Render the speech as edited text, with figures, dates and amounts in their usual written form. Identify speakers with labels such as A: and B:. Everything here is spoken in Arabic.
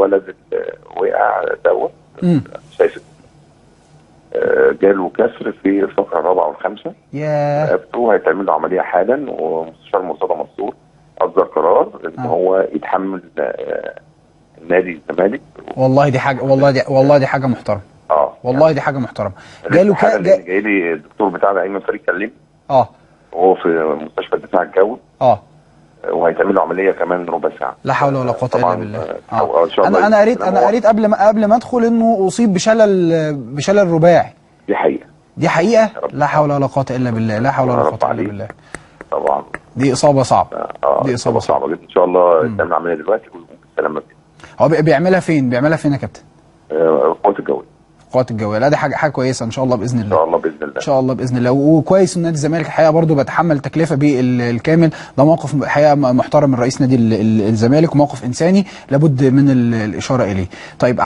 A: الولد اللي وقع دوت شايف جاله كسر في الفقره الرابعه والخامسه.
B: ياه.
A: رقبته هيتعمل له عمليه حالا، ومستشار مرتضى منصور اصدر قرار ان هو يتحمل نادي الزمالك.
B: والله دي حاجه، والله دي حاجه محترمه. والله يعني دي حاجه محترمه.
A: جاله جاي لي الدكتور بتاعنا ايمن فريد كلمني. وهو في مستشفى الدفاع الجوي. وهيتعمل له عمليه كمان ربع ساعه.
B: لا حول ولا قوه الا بالله. انا قريت قبل ما ادخل انه اصيب بشلل رباعي. دي حقيقه. لا حول ولا قوه الا بالله. لا حول ولا قوه الا بالله.
A: طبعا
B: دي اصابه صعبه.
A: دي اصابه صعبه جدا. ان شاء الله تعمل عمليه دلوقتي والسلامه كده.
B: هو بيعملها فين؟ بيعملها فين يا كابتن؟
A: القوات الجويه.
B: القوات الجويه. لا دي حاجه كويسه ان شاء الله باذن الله.
A: ان شاء الله باذن الله.
B: ان شاء الله باذن الله. وكويس ان نادي الزمالك الحقيقه برضه بيتحمل تكلفه بالكامل. ده موقف حقيقه محترم من رئيس نادي الزمالك، وموقف انساني لابد من الاشاره اليه. طيب